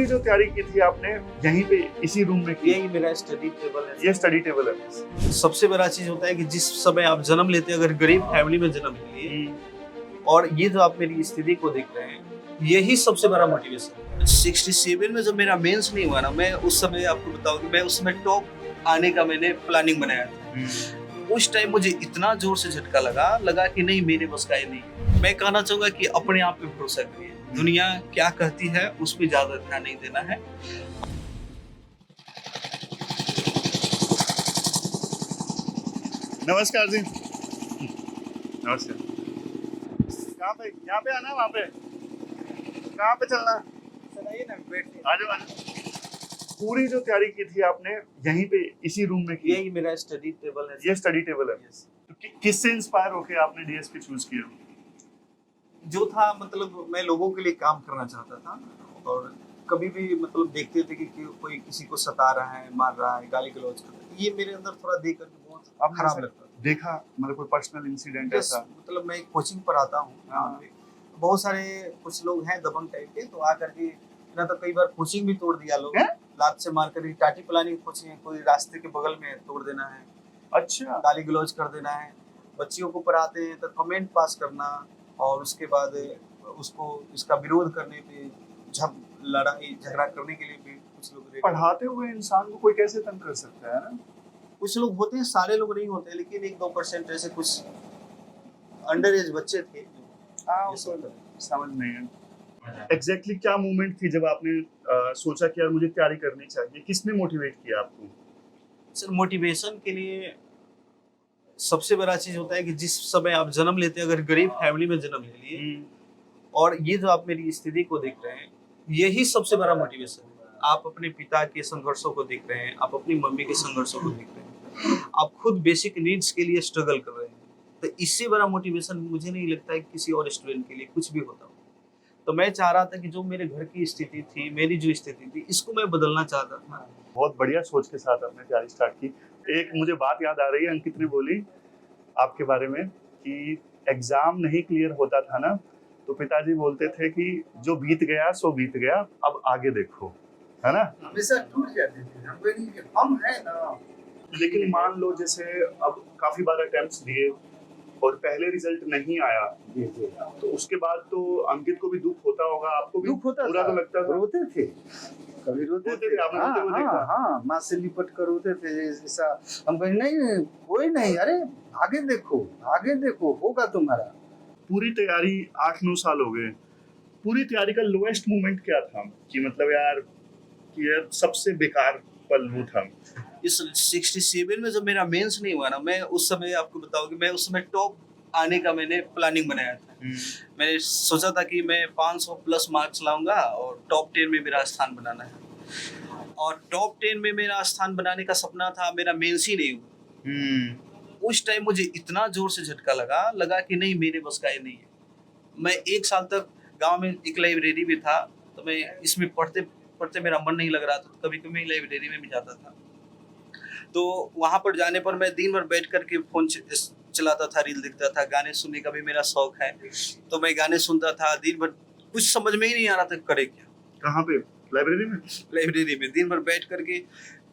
पूरी जो तैयारी की थी आपने यहीं पे इसी रूम में की? यही मेरा स्टडी टेबल है। ये स्टडी टेबल है। सबसे बड़ा चीज होता है कि जिस समय आप जन्म लेते हैं, अगर गरीब फैमिली में जन्म लिए और ये जो आप मेरी स्थिति को देख रहे हैं, यही सबसे बड़ा मोटिवेशन है। 67 में जब मेरा मेंस नहीं हुआ ना, मैं उस समय आपको बताऊं कि मैं उस समय टॉप आने का मैंने प्लानिंग बनाया था। उस टाइम मुझे इतना जोर से झटका लगा कि नहीं, मेरे बस का ये नहीं है। मैं कहना चाहूंगा कि अपने आप पे भरोसा करिए। दुनिया क्या कहती है उस पर ज्यादा ध्यान नहीं देना है। नमस्कार जी। नमस्कार। कहाँ पे? यहाँ पे आना, वहाँ पे कहाँ पे चलना? आ जाओ। पूरी जो तैयारी की थी आपने यहीं पे इसी रूम में की? यही मेरा स्टडी टेबल है। ये स्टडी टेबल है। तो किससे इंस्पायर होके आपने डीएसपी चूज किया? जो था मतलब मैं लोगों के लिए काम करना चाहता था, और कभी भी मतलब देखते थे कि कोई किसी को सता रहा है, मार रहा है, गाली गलौज कर रहा है, ये मेरे अंदर थोड़ा देख करके बहुत खराब लगता था। देखा मतलब कोई पर्सनल इंसिडेंट ऐसा? मतलब मैं कोचिंग पढ़ाता हूँ, बहुत सारे कुछ लोग हैं दबंग टाइप के, तो आकर के ना तो कई बार कोचिंग भी तोड़ दिया लोग, लात से मार कर। टाटी प्लानिंग कोचिंग है, कोई रास्ते के बगल में तोड़ देना है। अच्छा। गाली गलौज कर देना है। बच्चियों को पढ़ाते हैं तो कमेंट पास करना, और उसके बाद उसको इसका विरोध करने पे लड़ाई झगड़ा करने के लिए भी कुछ लोग। पढ़ाते हुए इंसान को कोई कैसे तंग कर सकता है ना? कुछ लोग होते हैं, सारे लोग नहीं होते, लेकिन 1-2% ऐसे कुछ अंडर एज बच्चे थे। समझ नहीं है। एग्जैक्टली क्या मोमेंट थी जब आपने सोचा कि यार मुझे तैयारी करनी चाहिए? किसने मोटिवेट किया आपको? सर, मोटिवेशन के लिए सबसे बड़ा चीज होता है कि जिस समय आप जन्म लेते हैं, अगर गरीब फैमिली में जन्म ले लिए और ये जो आप मेरी स्थिति को देख रहे हैं, यही सबसे बड़ा मोटिवेशन है। आप अपने पिता के संघर्षों को देख रहे हैं, आप अपनी मम्मी के संघर्षों को देख रहे हैं, आप खुद बेसिक नीड्स के लिए स्ट्रगल कर रहे हैं, तो इससे बड़ा मोटिवेशन मुझे नहीं लगता है कि किसी और स्टूडेंट के लिए कुछ भी होता हो। तो मैं चाह रहा था कि जो मेरे घर की स्थिति थी, मेरी जो स्थिति थी, इसको मैं बदलना चाहता था। बहुत बढ़िया सोच के साथ आपने तैयारी स्टार्ट की। एक मुझे बात याद आ रही है, अंकित ने बोली आपके बारे में कि एग्जाम नहीं क्लियर होता था ना, तो पिताजी बोलते थे कि जो बीत गया सो बीत गया, अब आगे देखो, है ना? हमेशा टूट जाते थे हम हैं ना। लेकिन मान लो जैसे अब काफी बार अटेम्प्ट्स दिए और पहले रिजल्ट नहीं आया, तो उसके बाद तो अंकित को भी दुख होता होगा, आपको भी दुख होता बुरा तो लगता था? रोते थे, कभी रोते थे। आपने रोते हुए देखा? हाँ, माँ से लिपट कर रोते थे ऐसा। हम कहे नहीं, कोई नहीं, अरे आगे देखो होगा तुम्हारा। पूरी तैयारी 8-9 साल हो गए, पूरी तैयारी का लोएस्ट मोमेंट क्या था कि मतलब यार कि यार सबसे बेकार पल वो था? इस 67 में जब मेरा मेंस नहीं हुआ ना, मैं उस समय आपको बताऊं कि मैं उस समय टॉप आने का मैंने प्लानिंग बनाया था। मैंने सोचा था कि मैं 500 प्लस मार्क्स लाऊंगा और टॉप 10 में मेरा स्थान बनाना है, और टॉप 10 में मेरा स्थान बनाने का सपना था। मेरा मेंस ही नहीं हुआ। उस टाइम मुझे इतना जोर से झटका लगा कि नहीं, मेरे बस का ये नहीं है। मैं 1 साल तक गांव में एक लाइब्रेरी भी था, तो मैं इसमें पढ़ते मेरा मन नहीं लग रहा था, तो कभी कभी लाइब्रेरी में भी जाता था। तो वहाँ पर जाने पर मैं दिन भर बैठ करके फोन चलाता था, रील देखता था, गाने सुनने का भी मेरा शौक है, तो मैं गाने सुनता था दिन भर। कुछ समझ में ही नहीं आ रहा था करे क्या। कहाँ पे? लाइब्रेरी में? लाइब्रेरी में दिन भर बैठ करके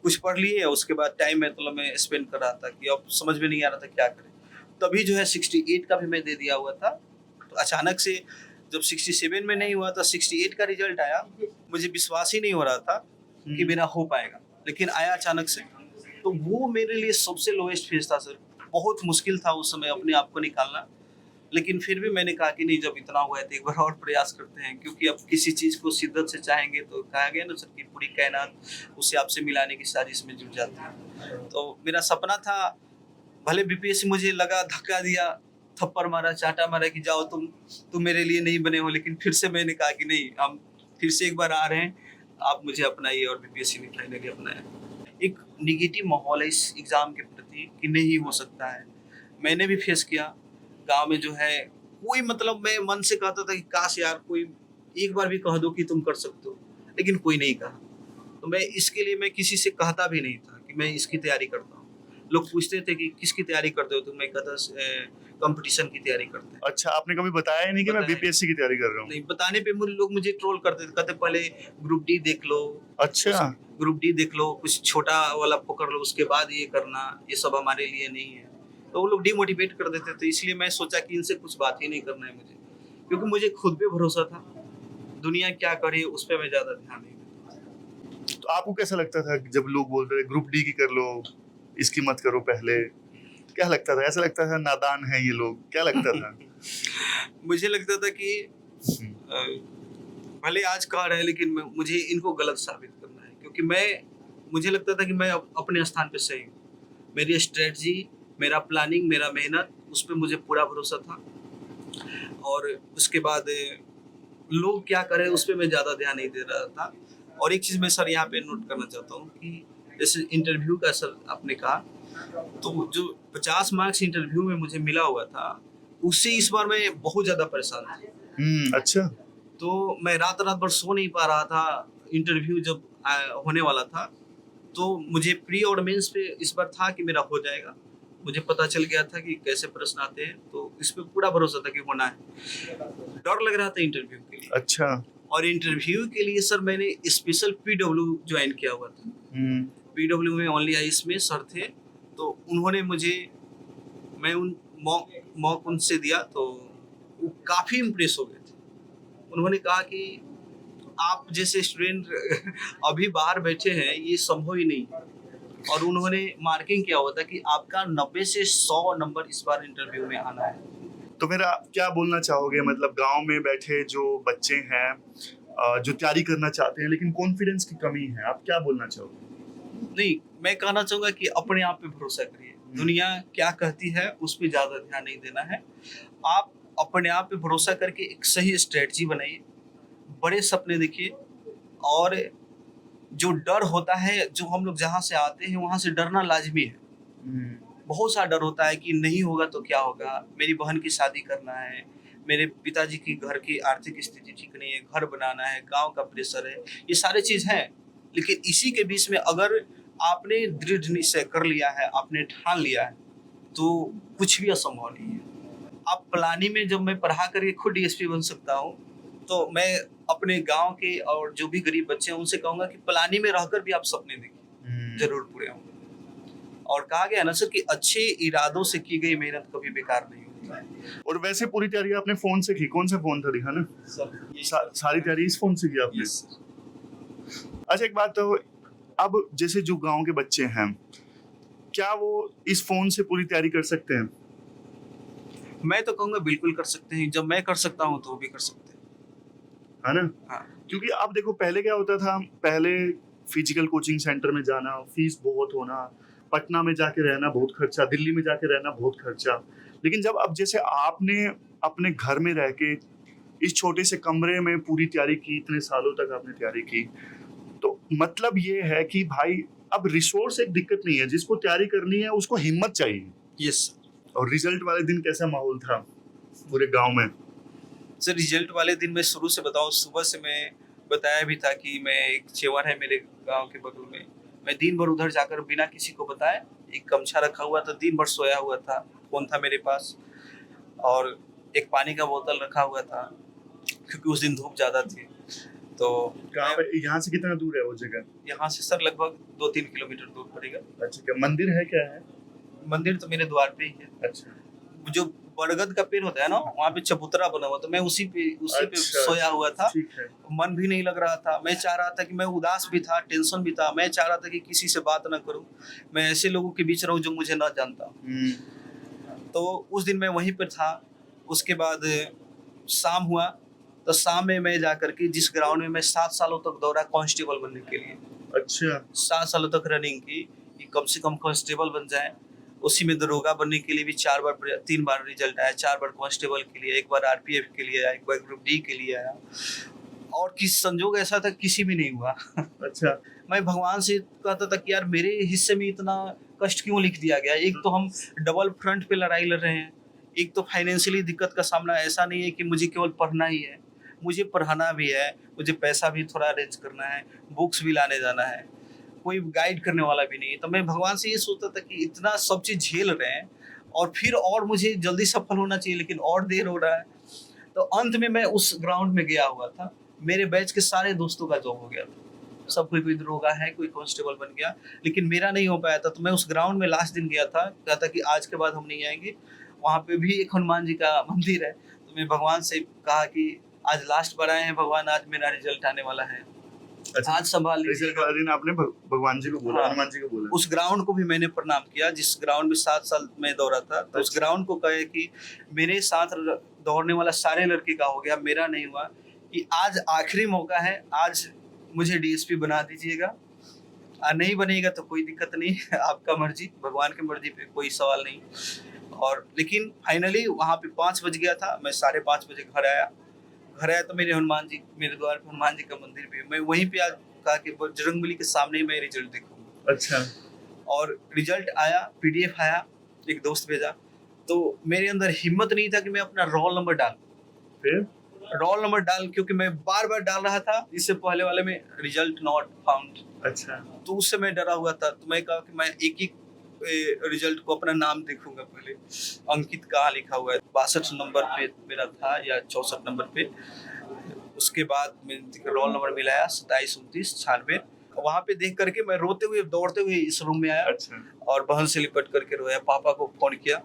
कुछ पढ़ लिए, उसके बाद टाइम मतलब मैं स्पेंड कर रहा था कि अब समझ में नहीं आ रहा था क्या करें। तभी जो है 68 का भी मैं दे दिया हुआ था। तो अचानक से जब 67 में नहीं हुआ था, 68 का रिजल्ट आया, मुझे विश्वास ही नहीं हो रहा था कि मेरा हो पाएगा, लेकिन आया अचानक से। तो वो मेरे लिए सबसे लोएस्ट फेज था सर। बहुत मुश्किल था उस समय अपने आप को निकालना, लेकिन फिर भी मैंने कहा कि नहीं, जब इतना हुआ है तो एक बार और प्रयास करते हैं, क्योंकि अब किसी चीज को शिद्दत से चाहेंगे तो कहा गया ना सर कि पूरी कायनात उसे आपसे मिलाने की साजिश में जुट जाती है। तो मेरा सपना था, भले बीपीएससी मुझे लगा धक्का दिया, थप्पड़ मारा, चाटा मारा कि जाओ तुम मेरे लिए नहीं बने हो, लेकिन फिर से मैंने कहा कि नहीं, हम फिर से एक बार आ रहे हैं, आप मुझे अपनाइए, और बीपीएससी ने फाइनली अपनाया। एक निगेटिव माहौल है इस एग्जाम के प्रति कि नहीं हो सकता है, मैंने भी फेस किया। गांव में जो है कोई मतलब मैं मन से कहता था कि काश यार कोई एक बार भी कह दो कि तुम कर सकते हो, लेकिन कोई नहीं कहा। तो मैं इसके लिए मैं किसी से कहता भी नहीं था कि मैं इसकी तैयारी करता हूँ। लोग पूछते थे कि किसकी तैयारी करते हो, तो मैं कहता कंपटीशन की तैयारी करते हैं। अच्छा, आपने कभी बताया ही नहीं कि मैं बताया। बीपीएससी की तैयारी कर रहा हूँ। नहीं बताने पे लोग मुझे ट्रोल करते थे, कहते पहले ग्रुप डी देख लो, अच्छा। ग्रुप डी देख लो, कुछ छोटा वाला पकड़ लो, उसके बाद ये करना, ये सब हमारे लिए नहीं है। तो वो लोग डिमोटिवेट कर देते थे, इसलिए मैं सोचा कि इनसे कुछ बात ही नहीं करना है मुझे, क्योंकि मुझे खुद पे भरोसा था, दुनिया क्या करे उस पर मैं ज्यादा ध्यान नहीं देता। तो आपको कैसा लगता था जब लोग बोलते थे ग्रुप डी की कर लो, इसकी मत करो पहले? क्या लगता था? ऐसा लगता था नादान है ये लोग? क्या लगता था? मुझे लगता था कि हम्म, अ, भले आज कह रहे हैं, लेकिन मुझे इनको गलत साबित करना है, क्योंकि मुझे लगता था कि मैं अपने स्थान पे सही हूँ। मेरी स्ट्रेटजी, मेरा प्लानिंग, मेरा मेहनत, उस पर मुझे पूरा भरोसा था। और उसके बाद लोग क्या करें उस पर मैं ज़्यादा ध्यान नहीं दे रहा था। और एक चीज़ मैं सर यहाँ पे नोट करना चाहता हूँ कि जैसे इंटरव्यू का सर आपने कहा, तो जो 50 मार्क्स इंटरव्यू में मुझे मिला हुआ था, उससे इस बार मैं बहुत ज़्यादा परेशान था। अच्छा। तो मैं रात रात भर सो नहीं पा रहा था। इंटरव्यू जब होने वाला था, तो मुझे प्री और मेंस पे इस बार था कि मेरा हो जाएगा। मुझे पता चल गया था कि कैसे प्रश्न आते हैं, तो इस पे पूरा भरोसा था कि होना है। डर लग रहा था इंटरव्यू के लिए। अच्छा। और इंटरव्यू के लिए सर मैंने स्पेशल पीडब्ल्यू ज्वाइन किया हुआ था। पीडब्ल्यू में ओनली आईज में सर थे, तो उन्होंने मुझे, मैं उन मॉक उनसे दिया, तो वो काफ़ी इम्प्रेस हो गए थे। उन्होंने कहा कि आप जैसे स्टूडेंट अभी बाहर बैठे हैं, ये संभव ही नहीं। और उन्होंने मार्किंग किया हुआ था कि आपका 90 से 100 नंबर इस बार इंटरव्यू में आना है। तो मेरा क्या बोलना चाहोगे, मतलब गांव में बैठे जो बच्चे हैं जो तैयारी करना चाहते हैं लेकिन कॉन्फिडेंस की कमी है, आप क्या बोलना चाहोगे? नहीं, मैं कहना चाहूँगा कि अपने आप पे भरोसा करिए। दुनिया क्या कहती है उस पे ज़्यादा ध्यान नहीं देना है। आप अपने आप पे भरोसा करके एक सही स्ट्रेटजी बनाइए, बड़े सपने देखिए। और जो डर होता है, जो हम लोग जहाँ से आते हैं वहाँ से डरना लाज़मी है। बहुत सा डर होता है कि नहीं होगा तो क्या होगा, मेरी बहन की शादी करना है, मेरे पिताजी की घर की आर्थिक स्थिति ठीक नहीं है, घर बनाना है, गाँव का प्रेशर है, ये सारी चीज़ हैं। लेकिन इसी के बीच में अगर आपने दृढ़ निश्चय कर लिया है, आपने ठान लिया है, तो कुछ भी असंभव नहीं है। अब प्लानिंग में जब मैं पढ़ा करके खुद डीएसपी बन सकता हूँ, तो मैं अपने गाँव के और जो भी गरीब बच्चे हैं उनसे कहूँगा कि प्लानिंग में रहकर भी आप सपने देखिए, ज़रूर पूरे होंगे। और कहा गया है ना सर कि अच्छे इरादों से की गई मेहनत कभी बेकार नहीं होती है। और वैसे पूरी तैयारी आपने फोन से की? कौन सा फोन था, दिखा ना? सर सारी तैयारी इस फोन से की आपने? Yes sir. अच्छा, एक बात तो, अब जैसे जो गांव के बच्चे हैं, क्या वो इस फोन से पूरी तैयारी कर सकते हैं? मैं तो कहूँगा बिल्कुल कर सकते हैं, जब मैं कर सकता हूँ तो वो भी कर सकते हैं। है ना? हाँ, क्योंकि आप देखो पहले क्या होता था, पहले फिजिकल कोचिंग सेंटर में जाना, फीस बहुत होना, पटना में जाके रहना बहुत खर्चा, दिल्ली में जाके रहना बहुत खर्चा। लेकिन जब अब जैसे आपने अपने घर में रह के इस छोटे से कमरे में पूरी तैयारी की, इतने सालों तक आपने तैयारी की, तो मतलब ये है कि भाई अब रिसोर्स एक दिक्कत नहीं है, जिसको तैयारी करनी है उसको हिम्मत चाहिए। Yes sir. और रिजल्ट वाले दिन कैसा माहौल था पूरे गांव में? सर रिजल्ट वाले दिन मैं शुरू से बताऊँ, सुबह से मैं बताया भी था कि मैं, एक चेवर है मेरे गांव के बगल में, मैं दिन भर उधर जाकर बिना किसी को बताए, एक गमछा रखा हुआ था, दिन भर सोया हुआ था, फोन था मेरे पास, और एक पानी का बोतल रखा हुआ था, क्योंकि उस दिन धूप ज़्यादा थी। तो कहाँ पे, यहाँ से कितना दूर है वो जगह? यहाँ से सर लगभग 2-3 किलोमीटर दूर पड़ेगा। अच्छा, क्या मंदिर है, क्या है? मंदिर तो मेरे द्वार पे ही है। अच्छा। जो बरगद का पेड़ होता है ना, वहाँ पे चबूतरा बना हुआ, तो मैं उसी पे अच्छा, सोया हुआ था। ठीक है। मन भी नहीं लग रहा था, मैं चाह रहा था कि, मैं उदास भी था, टेंशन भी था, मैं चाह रहा था कि किसी से बात ना करूं, मैं ऐसे लोगों के बीच रहूं जो मुझे ना जानता हूं। तो उस दिन मैं वहीं पर था। उसके बाद शाम हुआ, तो शाम में मैं जाकर के जिस ग्राउंड में मैं 7 सालों तक दौड़ा कांस्टेबल बनने के लिए, अच्छा। 7 सालों तक रनिंग की कि कम से कम कांस्टेबल बन जाए। उसी में दरोगा बनने के लिए भी 3 बार रिजल्ट आया, 4 बार कांस्टेबल के लिए, 1 बार आरपीएफ के लिए आया, 1 बार ग्रुप डी के लिए आया, और किस संजोग ऐसा था किसी में नहीं हुआ। अच्छा। मैं भगवान से कहता था कि यार मेरे हिस्से में इतना कष्ट क्यों लिख दिया गया। एक तो हम डबल फ्रंट पे लड़ाई लड़ रहे हैं, एक तो फाइनेंशियली दिक्कत का सामना, ऐसा नहीं है कि मुझे केवल पढ़ना ही है, मुझे पढ़ाना भी है, मुझे पैसा भी थोड़ा अरेंज करना है, बुक्स भी लाने जाना है, कोई गाइड करने वाला भी नहीं है। तो मैं भगवान से ये सोचता था कि इतना सब चीज़ झेल रहे हैं और फिर और मुझे जल्दी सफल होना चाहिए, लेकिन और देर हो रहा है। तो अंत में मैं उस ग्राउंड में गया हुआ था। मेरे बैच के सारे दोस्तों का जॉब हो गया था। सब कोई दरोगा है, कोई कांस्टेबल बन गया, लेकिन मेरा नहीं हो पाया था। तो मैं उस ग्राउंड में लास्ट दिन गया था, कहा था कि आज के बाद हम नहीं आएंगे। वहाँ पे भी एक हनुमान जी का मंदिर है। तो मैं भगवान से कहा कि आज लास्ट बार आए हैं भगवान, आज मेरा रिजल्ट आने वाला है, अच्छा, आज संभाल रिजल्ट लीजिएगा। वाले दिन आपने भगवान जी को बोला, हाँ। हनुमान जी को बोला। उस ग्राउंड को भी मैंने प्रणाम किया जिस ग्राउंड में 7 साल मैं दौड़ा था। तो उस अच्छा। ग्राउंड को कहे कि मेरे साथ दौड़ने वाला सारे लड़के का हो गया, मेरा नहीं हुआ, कि आज आखिरी मौका है, आज मुझे डीएसपी बना दीजिएगा। नहीं बनेगा तो कोई दिक्कत नहीं, आपका मर्जी, भगवान की मर्जी पे कोई सवाल नहीं। और लेकिन फाइनली वहाँ पे 5 बज गया था, मैं 5:30 बजे घर आया तो मेरे द्वार पे हनुमान जी का मंदिर भी है। मैं वहीं पे आज कहा कि बजरंगबली के सामने ही मैं रिजल्ट देखूंगा। अच्छा, और रिजल्ट आया, पीडीएफ आया, एक दोस्त भेजा। तो मेरे अंदर हिम्मत नहीं था कि मैं अपना रोल नंबर फिर क्योंकि मैं बार बार डाल रहा था इससे पहले वाले में रिजल्ट नॉट फाउंड। अच्छा, तो उससे मैं डरा हुआ था। तो मैं कहा कि मैं एक रिजल्ट को अपना नाम देखूंगा पहले, अंकित कहाँ लिखा हुआ है। 62 नंबर पे मेरा था या 64 नंबर पे। उसके बाद मैंने रोल नंबर मिलाया 27 29 96। वहाँ पे देख करके मैं रोते हुए दौड़ते हुए इस रूम में आया। अच्छा, और बहन से लिपट करके रोया, पापा को फोन किया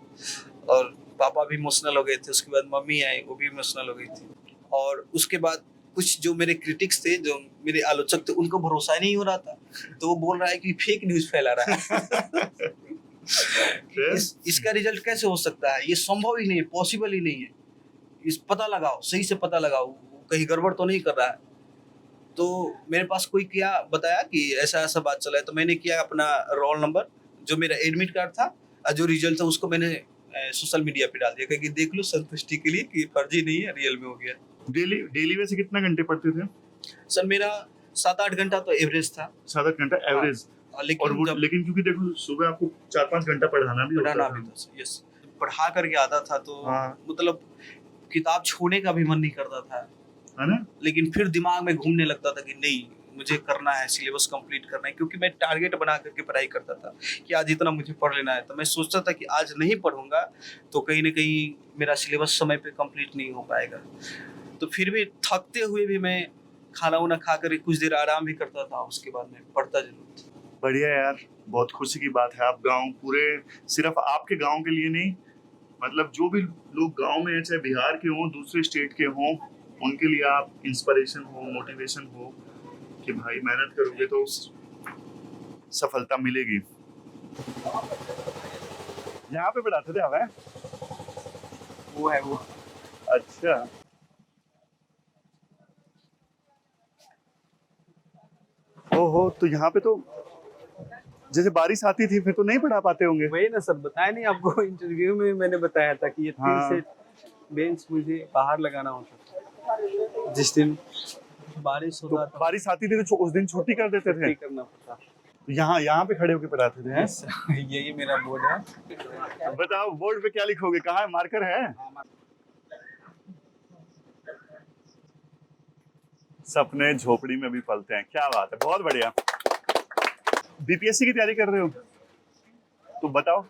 और पापा भी इमोशनल हो गए थे। उसके बाद मम्मी आई, वो भी इमोशनल हो गई थी। और उसके बाद कुछ जो मेरे क्रिटिक्स थे, जो मेरे आलोचक थे, उनको भरोसा नहीं हो रहा था। तो वो बोल रहा है कि फेक न्यूज फैला रहा है। इसका रिजल्ट कैसे हो सकता है, ये संभव ही नहीं है, पॉसिबल ही नहीं है, इस पता लगाओ, सही से पता लगाओ, कहीं गड़बड़ तो नहीं कर रहा है। तो मेरे पास कोई क्या बताया कि ऐसा ऐसा बात चला है। तो मैंने किया अपना रोल नंबर, जो मेरा एडमिट कार्ड था और जो रिजल्ट था, उसको मैंने सोशल मीडिया पे डाल दिया कि देख लो संतुष्टि के लिए कि फर्जी नहीं है, रियल में हो गया। डेली वैसे कितना घंटे पढ़ते थे? सर मेरा 7-8 घंटा तो एवरेज था। 7-8 घंटा एवरेज। लेकिन क्योंकि देखो सुबह आपको 4-5 घंटा पढ़ाना भी होता था। यस, पढ़ा करके आता था तो हाँ। मतलब किताब छूने का भी मन नहीं करता था, है ना? लेकिन फिर दिमाग में घूमने लगता था कि नहीं, मुझे करना है, सिलेबस कंप्लीट करना है। क्योंकि मैं टारगेट बना करके पढ़ाई करता था कि आज इतना मुझे पढ़ लेना है। तो मैं सोचता था कि आज नहीं पढ़ूंगा तो कहीं ना कहीं मेरा सिलेबस समय पे कंप्लीट नहीं हो पाएगा। तो फिर भी थकते हुए भी मैं खाना वाना खा कर कुछ देर आराम भी करता था, उसके बाद मैं पढ़ता जरूर था। बढ़िया यार, बहुत खुशी की बात है। आप गांव पूरे, सिर्फ आपके गांव के लिए नहीं, मतलब जो भी लोग गांव में हैं, चाहे बिहार के हों, दूसरे स्टेट के हों, उनके लिए आप इंस्पिरेशन हो, मोटिवेशन हो कि भाई मेहनत करोगे तो सफलता मिलेगी। यहाँ पे पढ़ाते थे आप? हैं? वो है वो। अच्छा, ओहो, तो यहाँ पे तो जैसे बारिश आती थी फिर तो नहीं पढ़ा पाते होंगे। वही ना सर, बताया नहीं आपको, इंटरव्यू में मैंने बताया था कि ये 3 हाँ। सेट बेंच मुझे बाहर लगाना होता था। जिस दिन बारिश तो होता था बारिश आती थी तो उस दिन छुट्टी कर देते थे। छुट्टी करना पड़ता। यहाँ पे खड़े होके पढ़ाते थे। हैं? यही मेरा बोर्ड है। बताओ बोर्ड पे क्या लिखोगे? कहाँ है? मार्कर है? सपने झोपड़ी में भी फलते हैं। क्या बात है, बहुत बढ़िया। बीपीएससी की तैयारी कर रहे हो तो बताओ,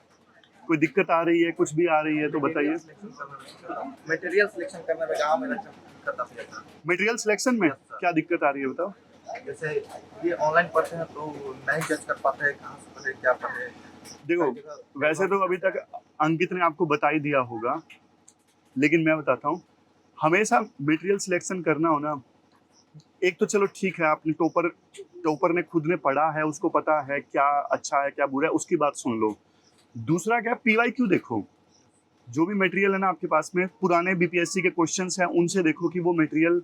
कोई दिक्कत आ रही है, कुछ भी आ रही है तो बताइए। मटेरियल सिलेक्शन करने में गाँव में दिक्कत आती है। मटेरियल सिलेक्शन में क्या दिक्कत आ रही है बताओ। जैसे ये ऑनलाइन पढ़ते हैं तो नहीं जज कर पाते हैं कहाँ से पढ़े, क्या पढ़े। देखो, वैसे तो अभी तक अंकित ने आपको बता ही दिया होगा, लेकिन मैं बताता हूँ, हमेशा मटेरियल सिलेक्शन करना हो ना, एक तो चलो ठीक है, आपने टॉपर ने खुद ने पढ़ा है, उसको पता है क्या अच्छा है क्या बुरा है, उसकी बात सुन लो। दूसरा क्या, पीवाईक्यू देखो, जो भी मटेरियल है ना आपके पास में, पुराने बीपीएससी के क्वेश्चंस हैं, उनसे देखो कि वो मटेरियल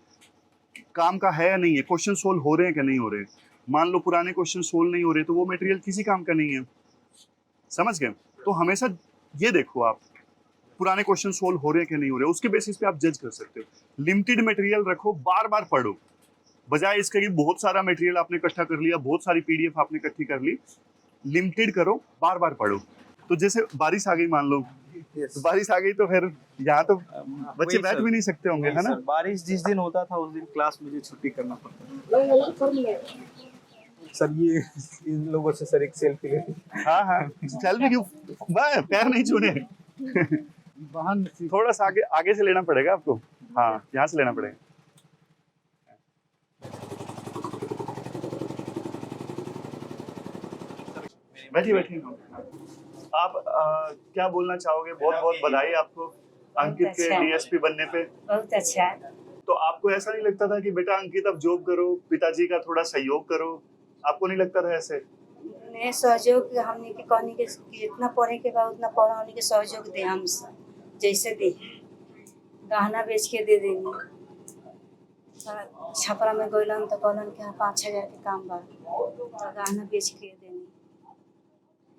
काम का है या नहीं है, क्वेश्चन सोल्व हो रहे हैं कि नहीं हो रहे। मान लो पुराने क्वेश्चन सोल्व नहीं हो रहे तो वो मटेरियल किसी काम का नहीं है, समझ गए? तो हमेशा ये देखो आप, पुराने क्वेश्चन सोल्व हो रहे हैं कि नहीं हो रहे, उसके बेसिस पे आप जज कर सकते हो। लिमिटेड मटेरियल रखो, बार बार पढ़ो, बजाय इसके कि बहुत सारा मटेरियल आपने इकट्ठा कर लिया, बहुत सारी पीडीएफ आपने इकट्ठी कर ली। लिमिटेड करो, बार बार पढ़ो। तो जैसे बारिश आ गई मान लो, तो बारिश आ गई तो फिर यहाँ तो बच्चे वही बैठ सर, भी नहीं सकते होंगे, है ना? सर, बारिश जिस दिन होता था उस दिन क्लास मुझे छुट्टी करना पड़ता था। सर ये इन लोगों से सर एक सेल्फी ले। हाँ हाँ, सेल्फी क्यों, बस पैर नहीं छूने। वाहन थोड़ा सा आगे आगे से लेना पड़ेगा आपको, हाँ यहाँ से लेना पड़ेगा। बैठिए बैठिए। आप क्या बोलना चाहोगे? बहुत बहुत बधाई आपको अंकित के अच्छा। डीएसपी बनने पे। बहुत अच्छा है। तो आपको ऐसा नहीं लगता था कि बेटा अंकित अब जॉब करो, पिताजी का थोड़ा सहयोग करो? आपको नहीं लगता था ऐसे? ने सहयोग हमने के कहने के कि इतना पढ़े के बाद उतना पढ़ा होने के सहयोग दे हम सब जैसे दे गहना बेच के दे देनी। छपरा में गइलन तो कहलन कि 5,000 के काम बा तो गहना बेच के देनी।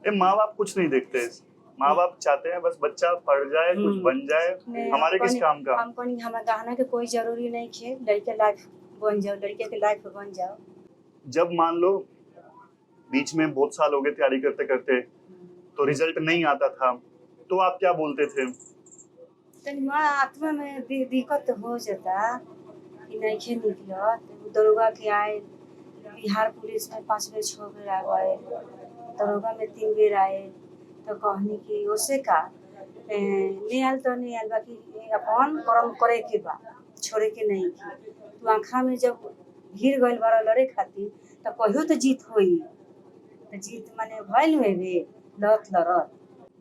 ए माँ बाप कुछ नहीं देखते, माँ बाप चाहते हैं बस बच्चा पढ़ जाए, कुछ बन जाए, हमारे किस काम का। हम कहनी हमारा गहना के कोई जरूरी नहीं है, लड़के लाइफ बन जाओ, लड़के के लाइफ बन जाओ। जब मान लो बीच में बहुत साल हो गए तैयारी करते करते तो रिजल्ट नहीं आता था, तो आप क्या बोलते थे? तनी माँ आत्मा में दिक्कत हो जाता कि नहीं निकल। दरोगा के आए, बिहार पुलिस में 5 बेर 6 बेर आ गए, दरोगा में 3 बेर आए, तो कहनी कि ओसे का नहीं आयल तो नहीं आयल, बाकी अपन कर्म करे के बा, छोड़े के नहीं की। तू आँखा में जब भीड़ गइल बारा लड़े खातिर तो कहियो तो जीत होई, तो जीत माने भइल हुए बे लड़त लड़त।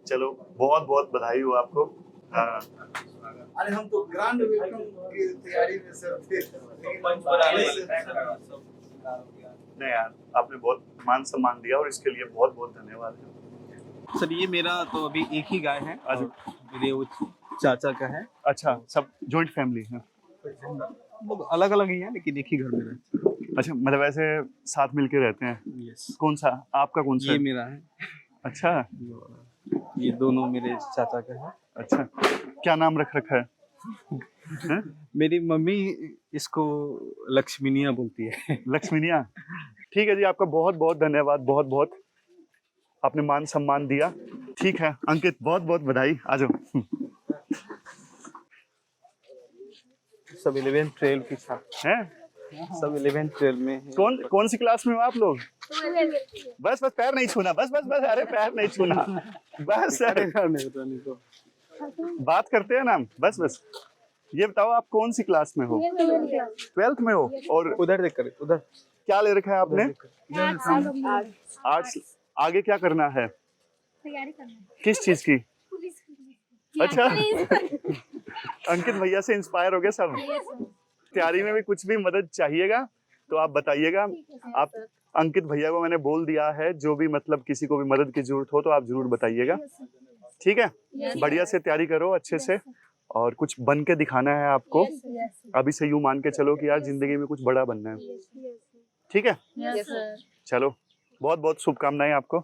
चलो बहुत बहुत बधाई हो आपको। हाँ, अरे हम तो ग्रांड वेलकम की तैयारी में सर थे। नहीं यार, आपने बहुत मान सम्मान दिया और इसके लिए बहुत बहुत धन्यवाद है। सर ये मेरा तो अभी एक ही गाय है, अच्छा। और मेरे वो चाचा का है। अच्छा, सब जॉइंट फैमिली है? लोग अलग अलग ही है लेकिन एक ही घर में रहते हैं। अच्छा, मतलब ऐसे साथ मिलके रहते हैं। यस, कौन सा आपका, कौन सा ये है? मेरा है, अच्छा ये दोनों मेरे चाचा का है। अच्छा, क्या नाम रख रखा है? हैं? मेरी मम्मी इसको लक्ष्मीनिया बोलती है। लक्ष्मीनिया। ठीक है जी, आपका बहुत बहुत धन्यवाद, बहुत बहुत आपने मान सम्मान दिया। ठीक है अंकित, बहुत बहुत बधाई, आ जाओ। सब 11 12 की साथ हैं? सब 11 12 में है। कौन सी क्लास में हो आप लोग? बस बस पैर नहीं छूना, बस बस बस, अरे पैर नहीं छूना, बस अरे नहीं होता नहीं तो। बात करते हैं ना, बस बस। ये बताओ आप कौन सी क्लास में हो? 12th में हो। और उधर देख कर, उधर क्या ले रखा है आपने? आर्ट्स। आगे क्या करना है? तैयारी करना है। किस चीज की? पुलिस की। अच्छा अंकित भैया से इंस्पायर हो गए सब। तैयारी में भी कुछ भी मदद चाहिएगा तो आप बताइएगा। आप अंकित भैया को मैंने बोल दिया है, जो भी मतलब किसी को भी मदद की जरूरत हो तो आप जरूर बताइएगा, ठीक है? बढ़िया से तैयारी करो अच्छे से, और कुछ बन के दिखाना है आपको। अभी से यूं मान के चलो कि यार जिंदगी में कुछ बड़ा बनना है, ठीक है? चलो, बहुत बहुत शुभकामनाएं आपको।